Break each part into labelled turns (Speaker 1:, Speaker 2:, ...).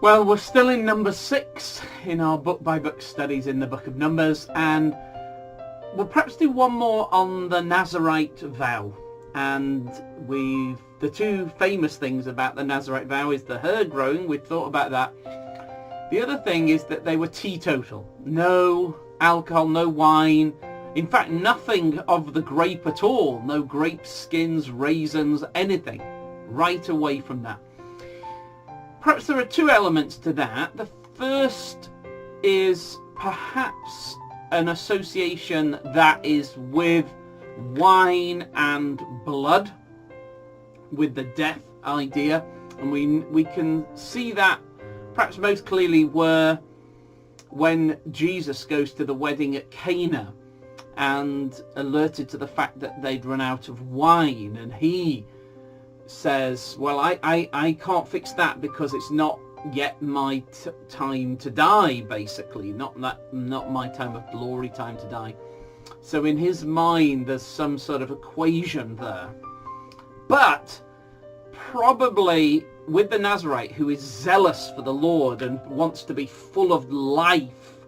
Speaker 1: Well, we're still in number 6 in our book-by-book studies in the book of Numbers, and we'll perhaps do one more on the Nazirite vow. And the two famous things about the Nazirite vow is the herd growing. We've thought about that. The other thing is that they were teetotal. No alcohol, no wine. In fact, nothing of the grape at all. No grape skins, raisins, anything. Right away from that. Perhaps there are two elements to that. The first is perhaps an association that is with wine and blood, with the death idea. And we can see that perhaps most clearly when Jesus goes to the wedding at Cana and alerted to the fact that they'd run out of wine, and he says, well, I can't fix that because it's not yet my time to die, basically, not my time of glory, time to die. So in his mind there's some sort of equation there. But probably with the Nazirite, who is zealous for the Lord and wants to be full of life,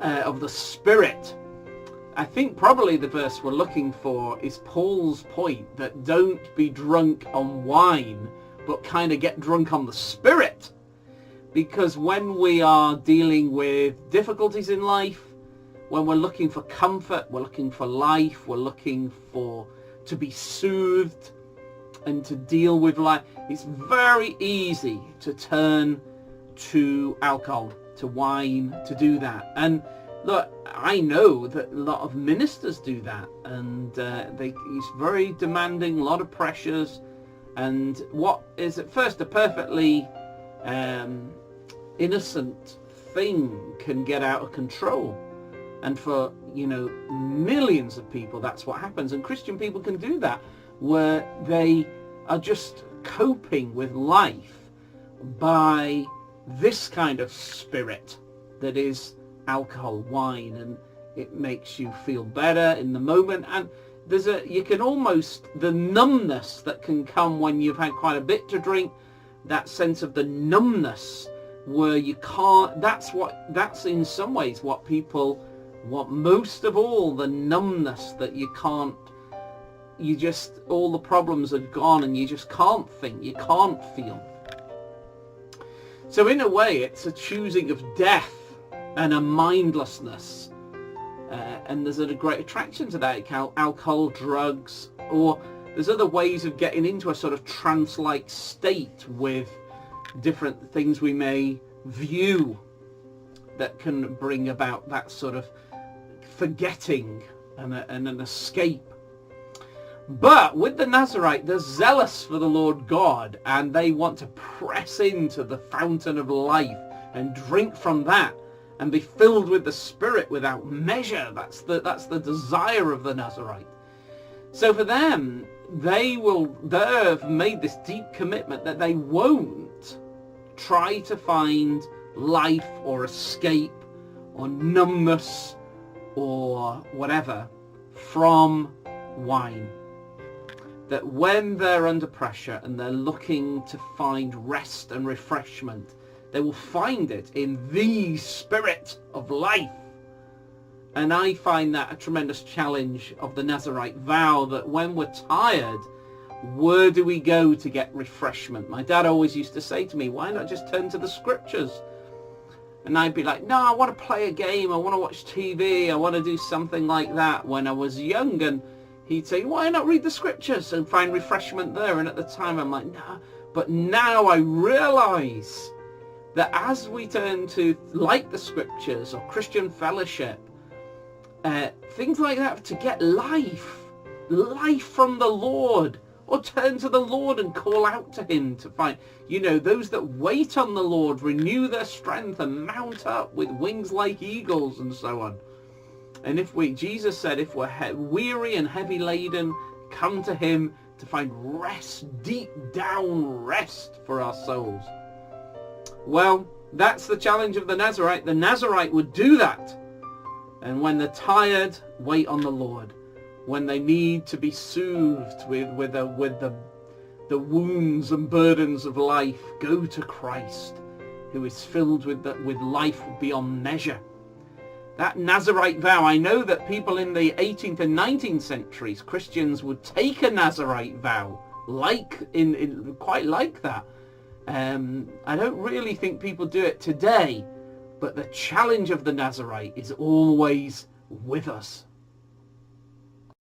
Speaker 1: of the Spirit, I think probably the verse we're looking for is Paul's point that don't be drunk on wine, but kind of get drunk on the Spirit. Because when we are dealing with difficulties in life, when we're looking for comfort, we're looking for life, we're looking to be soothed and to deal with life, it's very easy to turn to alcohol, to wine, to do that. And look, I know that a lot of ministers do that, and it's very demanding, a lot of pressures, and what is at first a perfectly innocent thing can get out of control. And for, millions of people, that's what happens. And Christian people can do that, where they are just coping with life by this kind of spirit that is alcohol, wine, and it makes you feel better in the moment. And the numbness that can come when you've had quite a bit to drink, that sense of the numbness where you can't, that's in some ways what people want most of all, the numbness that you can't, all the problems are gone and you just can't think, you can't feel. So in a way it's a choosing of death and a mindlessness, and there's a great attraction to that, alcohol, drugs, or there's other ways of getting into a sort of trance-like state with different things we may view that can bring about that sort of forgetting and an escape. But with the Nazirite, they're zealous for the Lord God, and they want to press into the fountain of life and drink from that and be filled with the Spirit without measure. That's the desire of the Nazirite. So for them, they've made this deep commitment that they won't try to find life or escape or numbness or whatever from wine. That when they're under pressure and they're looking to find rest and refreshment, they will find it in the Spirit of life. And I find that a tremendous challenge of the Nazirite vow, that when we're tired, where do we go to get refreshment? My dad always used to say to me, why not just turn to the scriptures? And I'd be like, no, I want to play a game, I want to watch TV, I want to do something like that when I was young. And he'd say, why not read the scriptures and find refreshment there? And at the time I'm like, no. But now I realize that as we turn to, like the scriptures or Christian fellowship, things like that, to get life from the Lord, or turn to the Lord and call out to him to find, those that wait on the Lord renew their strength and mount up with wings like eagles and so on. And Jesus said, if we're weary and heavy laden, come to him to find rest, deep down rest for our souls. Well, that's the challenge of the Nazirite. The Nazirite would do that. And when they're tired, wait on the Lord. When they need to be soothed with the wounds and burdens of life, go to Christ who is filled with life beyond measure. That Nazarite vow, I know that people in the 18th and 19th centuries, Christians, would take a Nazarite vow, quite like that. I don't really think people do it today, but the challenge of the Nazarite is always with us.